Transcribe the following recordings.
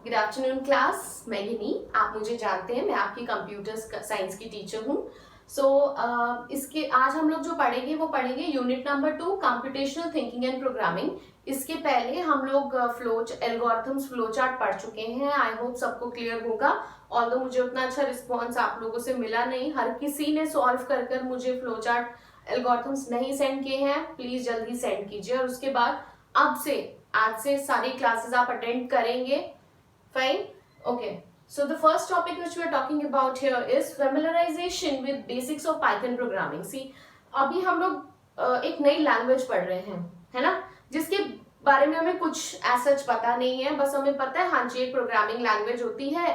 Good afternoon class. मैं गिनी, आप मुझे जानते हैं, मैं आपकी कंप्यूटर साइंस की टीचर हूँ। इसके आज हम लोग जो पढ़ेंगे वो पढ़ेंगे unit number 2 computational thinking and programming. इसके पहले हम लोग एल्गोरिथम्स फ्लो चार्ट पढ़ चुके हैं। आई होप सबको क्लियर होगा। ऑल्दो मुझे उतना अच्छा रिस्पॉन्स आप लोगों से मिला नहीं, हर किसी ने सॉल्व कर मुझे फ्लो चार्ट एल्गोरिथम्स नहीं सेंड किए हैं। प्लीज जल्दी सेंड कीजिए। और उसके बाद आज से सारी क्लासेस आप अटेंड करेंगे। Fine. Okay. So the first topic which we are talking about here is familiarization with basics of Python programming. See, अभी हम लोग एक नई लैंग्वेज पढ़ रहे हैं, है ना, जिसके बारे में हमें कुछ सच पता नहीं है। बस हमें पता है हाँ जी एक प्रोग्रामिंग लैंग्वेज होती है,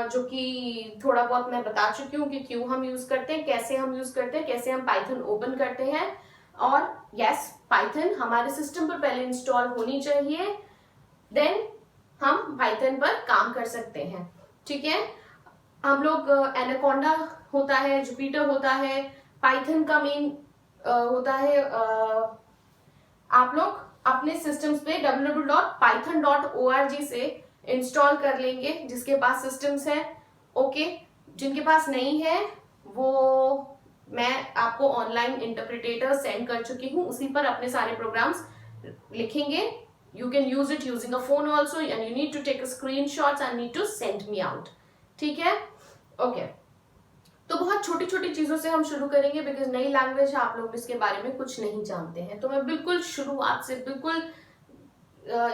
जो कि थोड़ा बहुत मैं बता चुकी हूँ कि क्यों हम यूज करते हैं, कैसे हम यूज करते हैं, कैसे हम पाइथन ओपन करते हैं। और यस, पाइथन हमारे सिस्टम पर पहले इंस्टॉल होनी चाहिए, देन हम पाइथन पर काम कर सकते हैं। ठीक है, हम लोग एनाकोंडा होता है, जुपिटर होता है, पाइथन का मेन होता है। आप लोग अपने सिस्टम्स पे www.python.org से इंस्टॉल कर लेंगे जिसके पास सिस्टम्स है। ओके, जिनके पास नहीं है वो मैं आपको ऑनलाइन इंटरप्रिटेटर सेंड कर चुकी हूँ, उसी पर अपने सारे प्रोग्राम्स लिखेंगे। You can use it using a phone also, and you need to take a screenshots and need to send me out. ठीक है, ओके। तो बहुत छोटी छोटी चीजों से हम शुरू करेंगे बिकॉज नई लैंग्वेज है, आप लोग इसके बारे में कुछ नहीं जानते हैं। तो मैं बिल्कुल शुरुआत से बिल्कुल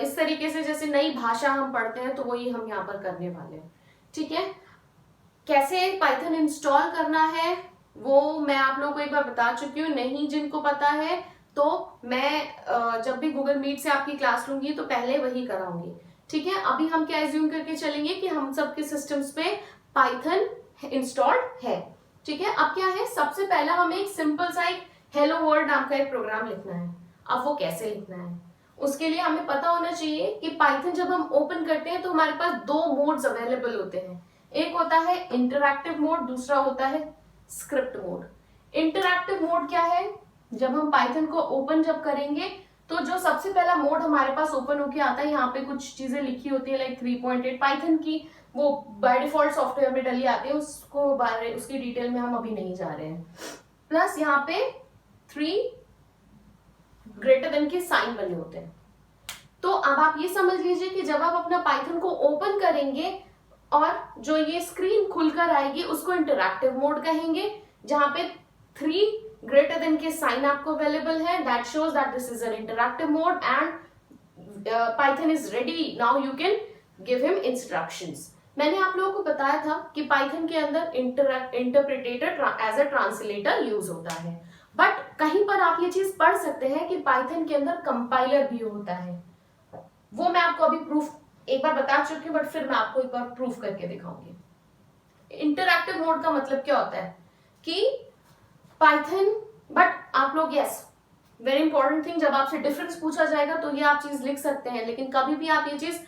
इस तरीके से जैसे नई भाषा हम पढ़ते हैं तो वही हम यहाँ पर करने वाले हैं। ठीक है, कैसे पाइथन इंस्टॉल करना है वो मैं आप लोगों को एक बार बता चुकी हूँ। नहीं जिनको पता है तो मैं जब भी गूगल मीट से आपकी क्लास लूंगी तो पहले वही कराऊंगी। ठीक है, अभी हम क्या एज्यूम करके चलेंगे कि हम सबके सिस्टम्स पे पाइथन इंस्टॉल्ड है। ठीक है, अब क्या है, सबसे पहला हमें एक सिंपल सा एक हेलो वर्ल्ड नाम का एक प्रोग्राम लिखना है। अब वो कैसे लिखना है, उसके लिए हमें पता होना चाहिए कि पाइथन जब हम ओपन करते हैं तो हमारे पास दो मोड्स अवेलेबल होते हैं। एक होता है इंटरैक्टिव मोड, दूसरा होता है स्क्रिप्ट मोड। इंटरैक्टिव मोड क्या है, जब हम पाइथन को ओपन जब करेंगे तो जो सबसे पहला मोड हमारे पास ओपन होके आता है, यहाँ पे कुछ चीजें लिखी होती है लाइक 3.8 पाइथन की, वो बाय डिफॉल्ट सॉफ्टवेयर में डली आती है, उसको बारे उसकी डिटेल में हम अभी नहीं जा रहे हैं। प्लस यहाँ पे 3 ग्रेटर देन के साइन बने होते हैं। तो अब आप ये समझ लीजिए कि जब आप अपना पाइथन को ओपन करेंगे और जो ये स्क्रीन खुलकर आएगी उसको इंटरैक्टिव मोड कहेंगे, जहां पे 3 ग्रेटर देन के साइन आपको अवेलेबल है। That shows that this is an interactive mode and Python is ready, now you can give him instructions. मैंने आप लोगों को बताया था कि पाइथन के अंदर interpreter as a translator use होता है, बट कहीं पर आप ये चीज पढ़ सकते हैं कि पाइथन के अंदर कंपाइलर भी होता है। वो मैं आपको अभी प्रूफ एक बार बता चुकी हूँ, बट फिर मैं आपको एक बार प्रूफ करके दिखाऊंगी। इंटरैक्टिव मोड का मतलब क्या होता है कि पाइथन, बट आप लोग यस वेरी इंपॉर्टेंट थिंग, जब आपसे डिफरेंस पूछा जाएगा तो ये आप चीज लिख सकते हैं, लेकिन कभी भी आप ये चीज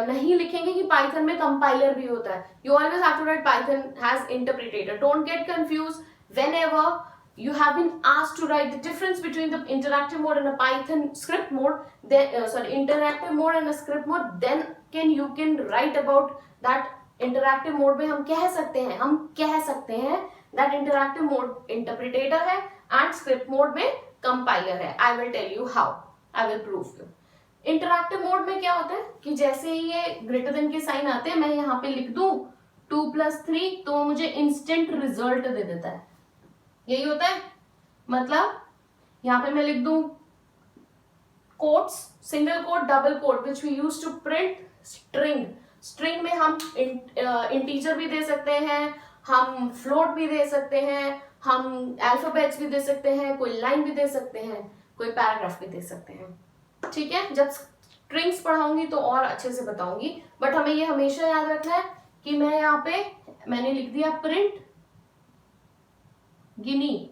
नहीं लिखेंगे कि पाइथन में कंपाइलर भी होता है। You always have to write Python has interpreter. Don't get confuse whenever you have been asked to write the difference between the interactive mode and a Python script mode, then interactive mode and a script mode, then you can write about that interactive mode में हम कह सकते हैं that interactive mode interpreter है and script mode में compiler है। I will tell you how, I will prove you। interactive mode में क्या होता है कि जैसे ही ये greater than के साइन आते हैं, मैं यहाँ पे लिख दूं 2 + 3 तो मुझे instant result दे देता है। यही होता है, मतलब यहां पे मैं लिख दूं quotes, single quote, double quote, which we use to print string. String में हम इंटीजर भी दे सकते हैं, हम फ्लोट भी दे सकते हैं, हम अल्फाबेट्स भी दे सकते हैं, कोई लाइन भी दे सकते हैं, कोई पैराग्राफ भी दे सकते हैं। ठीक है, जब स्ट्रिंग्स पढ़ाऊंगी तो और अच्छे से बताऊंगी, बट हमें ये हमेशा याद रखना है कि मैं यहाँ पे मैंने लिख दिया प्रिंट गिनी,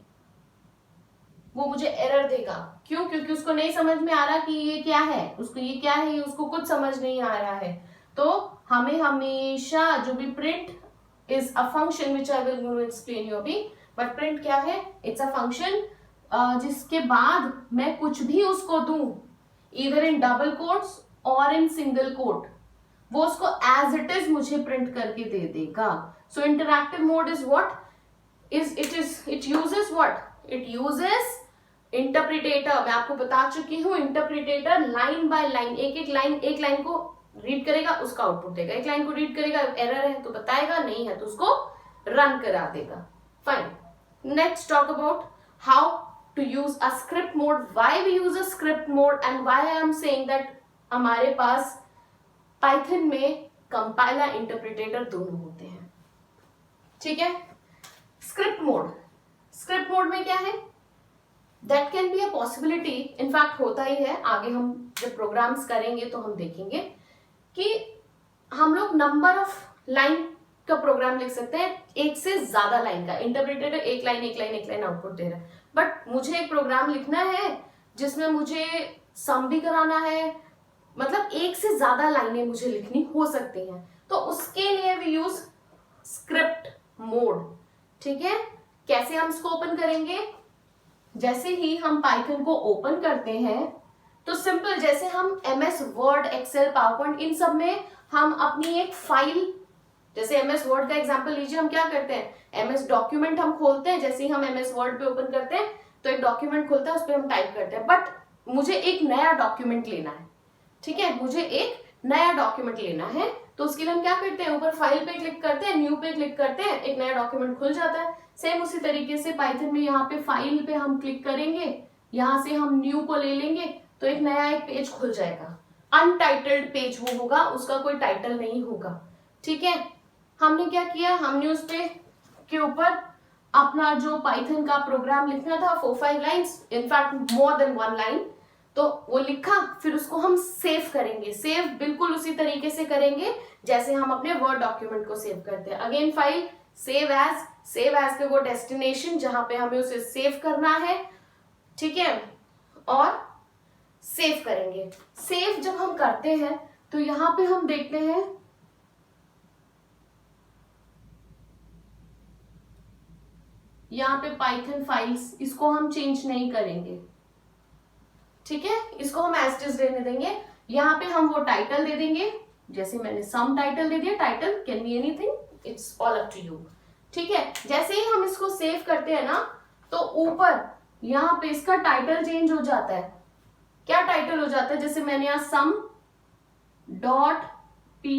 वो मुझे एरर देगा। क्यों? क्योंकि उसको नहीं समझ में आ रहा कि ये क्या है, उसको ये क्या है, ये उसको कुछ समझ नहीं आ रहा है। तो हमें हमेशा जो भी print is a function which I will explain you अभी, बट प्रिंट क्या है, इट्स अ फंक्शन जिसके बाद मैं कुछ भी उसको दूं, ईदर इन डबल कोट्स और इन सिंगल कोट, वो उसको एज इट इज मुझे प्रिंट करके दे देगा. So interactive mode is what it uses interpreter. मैं आपको बता चुकी हूं, इंटरप्रिटेटर लाइन बाय लाइन, एक लाइन को रीड करेगा, उसका आउटपुट देगा. एक लाइन को रीड करेगा, एरर है तो बताएगा, नहीं है तो उसको रन करा देगा. Fine. Let's talk about how to use a script mode, why we use a script mode and why I am saying that हमारे पास Python में compiler interpreter दोनों होते हैं. ठीक है. Script mode में क्या है? That can be a possibility, in fact होता ही है. आगे हम जब प्रोग्राम्स करेंगे तो हम देखेंगे कि हम लोग नंबर ऑफ लाइन का प्रोग्राम लिख सकते हैं, एक से ज्यादा लाइन का. इंटरप्रेटर एक लाइन आउटपुट दे रहा है, बट मुझे एक प्रोग्राम लिखना है जिसमें मुझे सम भी कराना है, मतलब एक से ज्यादा लाइनें मुझे लिखनी हो सकती हैं, तो उसके लिए वी यूज स्क्रिप्ट मोड. ठीक है. कैसे हम इसको ओपन करेंगे? जैसे ही हम पाइथन को ओपन करते हैं तो सिंपल, जैसे हम MS वर्ड, एक्सेल, पावरपॉइंट, इन सब में हम अपनी एक फाइल, जैसे MS वर्ड का एग्जांपल लीजिए, हम क्या करते हैं, MS डॉक्यूमेंट हम खोलते हैं. जैसे ही हम MS वर्ड पे ओपन करते हैं तो एक डॉक्यूमेंट खुलता है, उस पर हम टाइप करते हैं. बट मुझे एक नया डॉक्यूमेंट लेना है. ठीक है, मुझे एक नया डॉक्यूमेंट लेना है, तो उसके लिए हम क्या करते हैं, ऊपर फाइल पे क्लिक करते हैं, न्यू पे क्लिक करते हैं, एक नया डॉक्यूमेंट खुल जाता है. सेम उसी तरीके से पाइथन में यहाँ पे फाइल पे हम क्लिक करेंगे, यहाँ से हम न्यू को ले लेंगे, तो एक नया एक पेज खुल जाएगा. अनटाइटल्ड पेज वो होगा, उसका कोई टाइटल नहीं होगा. ठीक है. हमने क्या किया, हमने उस पे के ऊपर अपना जो पाइथन का प्रोग्राम लिखना था 4-5 lines, in fact more than 1 line, तो वो लिखा. फिर उसको हम सेव करेंगे. सेव बिल्कुल उसी तरीके से करेंगे जैसे हम अपने वर्ड डॉक्यूमेंट को सेव करते हैं. अगेन फाइल, सेव एज पे वो डेस्टिनेशन जहां पे हमें उसे सेव करना है. ठीक है. और सेव करेंगे. सेव जब हम करते हैं तो यहां पे हम देखते हैं यहाँ पे पाइथन फाइल्स, इसको हम चेंज नहीं करेंगे. ठीक है. इसको हम एज इट इज रहने देंगे. यहाँ पे हम वो टाइटल दे देंगे, जैसे मैंने सम टाइटल दे दिया. Title can be anything, it's all up to you. ठीक है. जैसे ही हम इसको सेव करते हैं ना, तो ऊपर यहाँ पे इसका टाइटल चेंज हो जाता है. क्या टाइटल हो जाता है? जैसे मैंने यहाँ सम dot py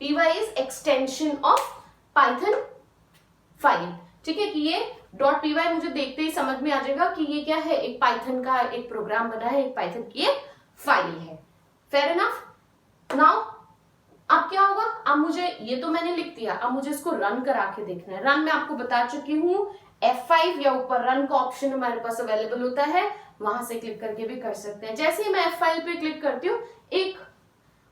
is extension of Python file. ठीक है, कि ये डॉट .py मुझे देखते ही समझ में आ जाएगा कि ये क्या है, एक पाइथन का एक प्रोग्राम बना है, एक पाइथन की एक फाइल है. Fair enough. नाउ अब क्या होगा, अब मुझे ये तो मैंने लिख दिया, अब मुझे इसको रन करा के देखना है. रन मैं आपको बता चुकी हूँ, F5 या ऊपर रन का ऑप्शन हमारे पास अवेलेबल होता है, वहां से क्लिक करके भी कर सकते हैं. जैसे ही मैं F5 पे क्लिक करती हूँ, एक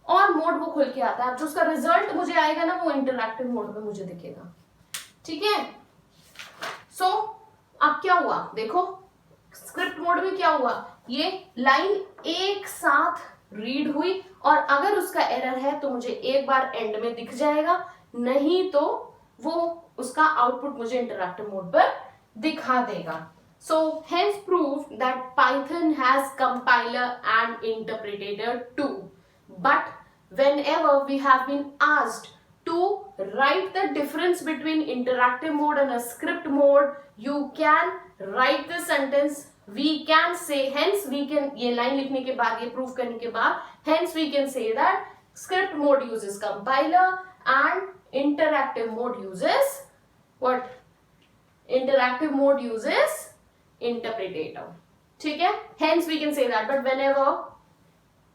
और मोड वो खुल के आता है. जो उसका रिजल्ट मुझे आएगा ना, वो इंटरैक्टिव मोड में मुझे दिखेगा. ठीक है. सो अब क्या हुआ, देखो स्क्रिप्ट मोड में क्या हुआ, ये लाइन एक साथ रीड हुई, और अगर उसका एरर है तो मुझे एक बार एंड में दिख जाएगा, नहीं तो वो उसका आउटपुट मुझे इंटरैक्टिव मोड पर दिखा देगा. So hence prove that Python has compiler and interpreter too. But whenever we have been asked to write the difference between interactive mode and a script mode, you can write the sentence, we can say, hence we can, ये line लिखने के बाद, ये proof करने के बाद, hence we can say that script mode uses compiler and interactive mode uses what? Interactive mode uses interpreter. ठीक है. Hence we can say that. But whenever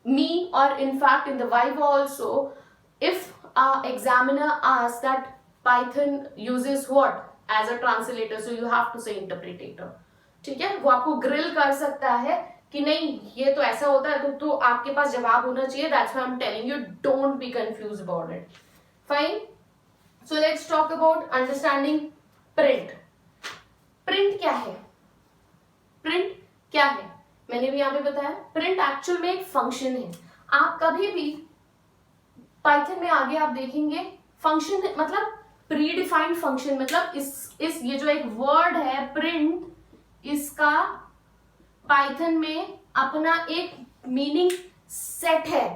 me, or in fact in the Viva also, if our examiner asks that Python uses what as a translator, so you have to say interpreter. ठीक है. वो आपको grill कर सकता है कि नहीं ये तो ऐसा होता है, तो आपके पास जवाब होना चाहिए. That's why I'm telling you, don't be confused about it. Fine. So let's talk about understanding print. Print क्या है? Print क्या है? मैंने भी यहाँ पे बताया, प्रिंट एक्चुअल में एक फंक्शन है. आप कभी भी पाइथन में आगे आप देखेंगे फंक्शन मतलब प्री डिफाइंड फंक्शन, मतलब इस ये जो एक वर्ड है प्रिंट, इसका पाइथन में अपना एक मीनिंग सेट है.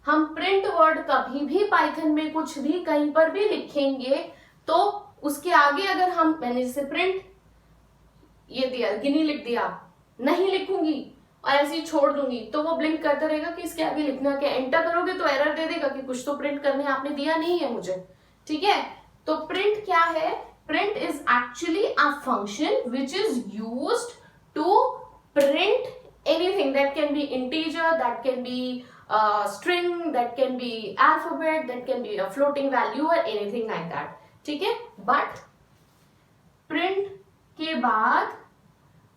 हम प्रिंट वर्ड कभी भी पाइथन में कुछ भी कहीं पर भी लिखेंगे तो उसके आगे अगर हम, मैंने जैसे प्रिंट ये दिया, गिनी लिख दिया, नहीं लिखूंगी और ऐसे ही छोड़ दूंगी तो वो ब्लिंक करता रहेगा कि इसके आगे लिखना क्या। एंटर करोगे तो एरर दे देगा कि कुछ तो प्रिंट करने आपने दिया नहीं है मुझे। ठीक है, तो प्रिंट क्या है? Print is actually a function which is used to print anything that can be integer, that can be a string, that can be alphabet, that can be a floating value or anything like that. ठीक है, but print के बाद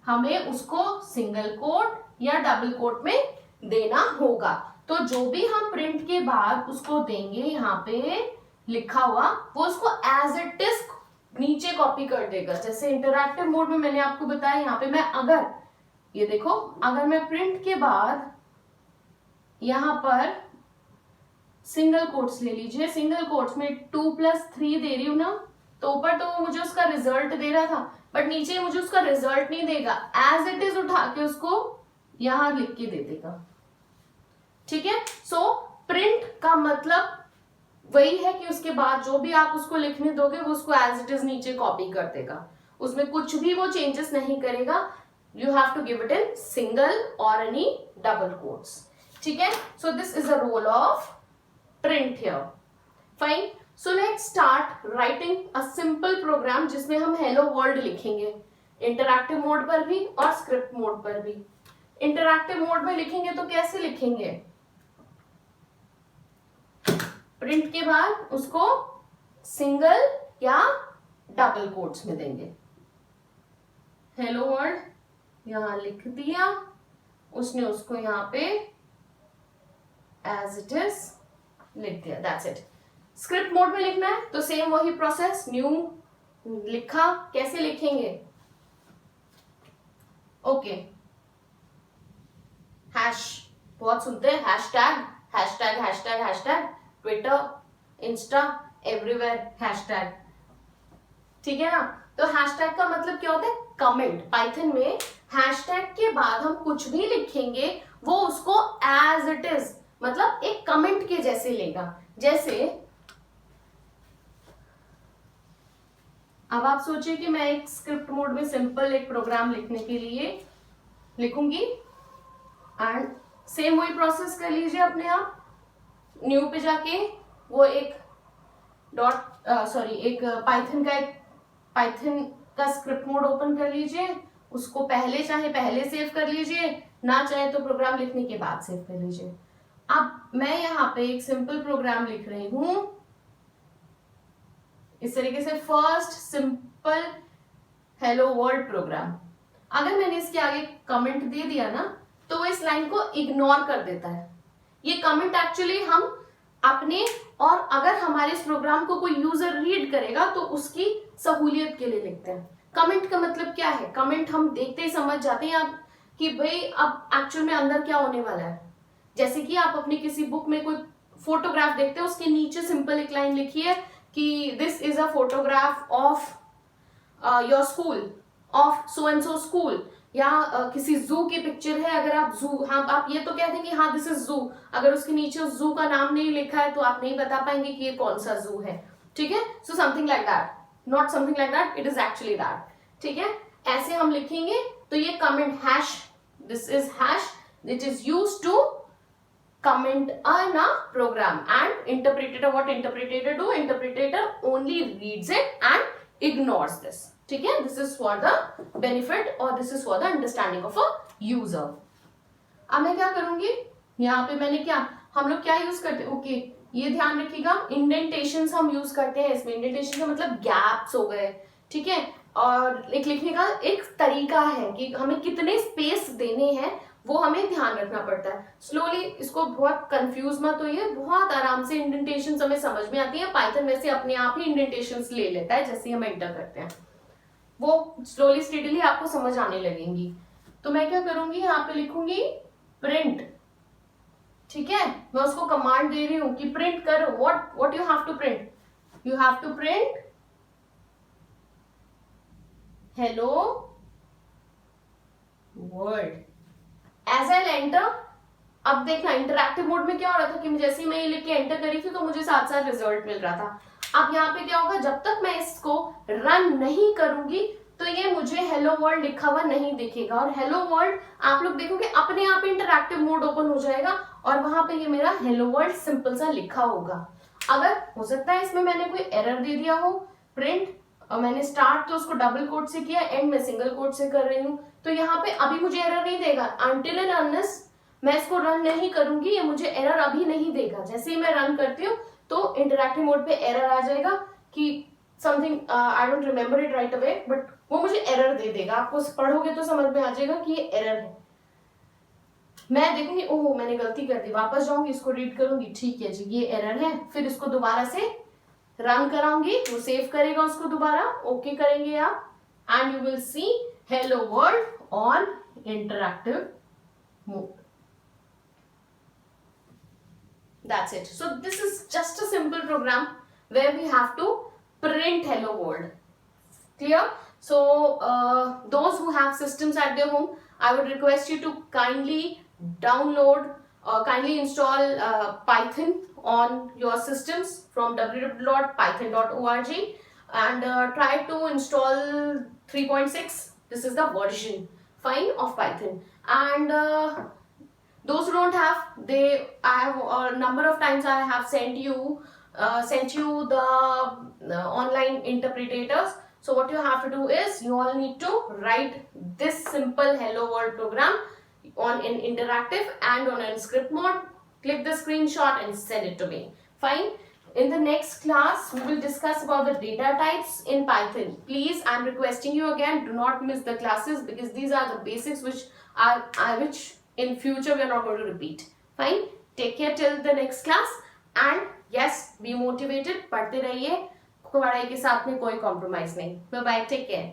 हमें उसको single quote या double coat में देना होगा। तो जो भी हम प्रिंट के बाद उसको देंगे यहाँ पे लिखा हुआ, वो उसको एज इट इज नीचे कॉपी कर देगा। जैसे इंटरैक्टिव मोड में मैंने आपको बताया, यहाँ पे मैं अगर ये देखो, अगर मैं प्रिंट के बाद यहां पर सिंगल कोट्स ले लीजिए, सिंगल कोट्स में 2+3 दे रही हूं ना, तो ऊपर तो वो मुझे उसका रिजल्ट दे रहा था, बट नीचे मुझे उसका रिजल्ट नहीं देगा, एज इट इज उठा के उसको यहां लिख के दे देगा। ठीक है, सो प्रिंट का मतलब वही है कि उसके बाद जो भी आप उसको लिखने दोगे वो उसको एज इट इज नीचे कॉपी कर देगा, उसमें कुछ भी वो चेंजेस नहीं करेगा। You have to give it in single or any double quotes. ठीक है, so this is the role of print here. Fine. So let's start writing a simple program जिसमें हम hello world लिखेंगे, interactive mode पर भी और script mode पर भी। interactive mode में लिखेंगे तो कैसे लिखेंगे? print के बाद उसको single या double quotes में देंगे। hello world यहां लिख दिया, उसने उसको यहां पे एज इट इज लिख दिया, दैट्स इट। स्क्रिप्ट मोड में लिखना है तो सेम वही प्रोसेस, न्यू लिखा, कैसे लिखेंगे? ओके, हैश बहुत सुनते हैं, hashtag hashtag hashtag hashtag, Twitter, Insta, everywhere hashtag. ठीक है ना, तो हैशटैग का मतलब क्या होता है? कमेंट। पाइथन में हैशटैग के बाद हम कुछ भी लिखेंगे वो उसको एज इट इज, मतलब एक कमेंट के जैसे लेगा। जैसे अब आप सोचिए कि मैं एक स्क्रिप्ट मोड में सिंपल एक प्रोग्राम लिखने के लिए लिखूंगी, एंड सेम वही प्रोसेस कर लीजिए अपने आप। न्यू पे जाके वो एक एक पाइथन का स्क्रिप्ट मोड ओपन कर लीजिए, उसको पहले चाहे पहले सेव कर लीजिए, ना चाहे तो प्रोग्राम लिखने के बाद सेव कर लीजिए। अब मैं यहाँ पे एक सिंपल प्रोग्राम लिख रही हूं इस तरीके से, first simple hello world program. अगर मैंने इसके आगे कमेंट दे दिया ना तो वो इस लाइन को इग्नोर कर देता है। ये कमेंट एक्चुअली हम अपने, और अगर हमारे इस प्रोग्राम को कोई यूजर रीड करेगा तो उसकी सहूलियत के लिए लिखते हैं। कमेंट का मतलब क्या है? कमेंट हम देखते ही समझ जाते हैं आप कि भाई अब एक्चुअल में अंदर क्या होने वाला है। जैसे कि आप अपनी किसी बुक में कोई फोटोग्राफ देखते हो, उसके नीचे सिंपल एक लाइन लिखी है कि this is a photograph of your school, of so and so school, या किसी जू की पिक्चर है। अगर आप जू, हाँ आप ये तो कहते हैं कि हाँ दिस इज जू, अगर उसके नीचे उस जू का नाम नहीं लिखा है तो आप नहीं बता पाएंगे कि ये कौन सा जू है। ठीक है, so something like that, not something like that, it is actually that. ठीक है, ऐसे हम लिखेंगे तो ये comment hash, this is hash, it is used to comment in a program, and interpreter, what interpreter do? Interpreter only reads it and ignores this. ठीक है, this is for the benefit or this is for the understanding of a user. अब मैं क्या करूंगी, यहाँ पे मैंने क्या, हम लोग क्या यूज करते हैं, ओके ये ध्यान रखिएगा, इंडेंटेशंस हम यूज करते हैं इसमें। इंडेंटेशन का मतलब गैप्स हो गए। ठीक है, और एक लिखने का एक तरीका है कि हमें कितने स्पेस देने हैं वो हमें ध्यान रखना पड़ता है। स्लोली, इसको बहुत कंफ्यूज मत होइए, बहुत आराम से इंडेंटेशंस हमें समझ में आती है। पाइथन वैसे अपने आप ही इंडेंटेशंस ले लेता है जैसे हम एंटर करते हैं, वो स्लोली स्टेडली आपको समझ आने लगेंगी। तो मैं क्या करूंगी, यहाँ पे लिखूंगी प्रिंट। ठीक है, मैं उसको कमांड दे रही हूं कि प्रिंट करो, what you have to print, you have to print hello world. As I'll enter अब देखना इंटरैक्टिव मोड में क्या हो रहा था कि जैसे ही मैं ये लिख के एंटर करी थी तो मुझे साथ साथ रिजल्ट मिल रहा था। अब यहाँ पे क्या होगा, जब तक मैं इसको रन नहीं करूंगी तो ये मुझे हेलो वर्ल्ड लिखा हुआ नहीं दिखेगा, और हेलो वर्ल्ड आप लोग देखोगे अपने आप इंटरैक्टिव मोड ओपन हो जाएगा और वहां पे ये मेरा हेलो वर्ल्ड सिंपल सा लिखा होगा। अगर हो सकता है इसमें मैंने कोई एरर दे दिया हो, प्रिंट और मैंने स्टार्ट तो उसको डबल कोट से किया, एंड में सिंगल कोट से कर रही हूँ, तो यहाँ पे अभी मुझे एरर नहीं देगा। अनटिल एंड अनलेस मैं इसको रन नहीं करूंगी ये मुझे एरर अभी नहीं देगा। जैसे ही मैं रन करती हूँ तो इंटरैक्टिव मोड पे एरर आ जाएगा कि something I don't remember it right away, but वो मुझे एरर दे देगा। आपको पढ़ोगे तो समझ में आ जाएगा कि ये एरर है। मैं देखूंगी ओह मैंने गलती कर दी, वापस जाऊंगी, इसको रीड करूंगी, ठीक है जी ये एरर है, फिर इसको दोबारा से रन कराऊंगी, वो सेव करेगा उसको दोबारा, ओके करेंगे आप, and you will see hello world on interactive mode. That's it. So this is just a simple program where we have to print hello world. Clear? So those who have systems at their home, I would request you to kindly download kindly install Python on your systems from www.python.org and try to install 3.6. This is the version fine of Python, and those who don't have, I have a number of times I have sent you the online interpreters. So what you have to do is you all need to write this simple hello world program on in interactive and on in script mode. Click the screenshot and send it to me. Fine. In the next class we will discuss about the data types in Python. Please, I'm requesting you again, do not miss the classes because these are the basics which in future we are not going to repeat. Fine. Take care till the next class, and yes, be motivated. पढ़ते रहिए, पढ़ाई के साथ में कोई compromise नहीं. Bye bye. Take care.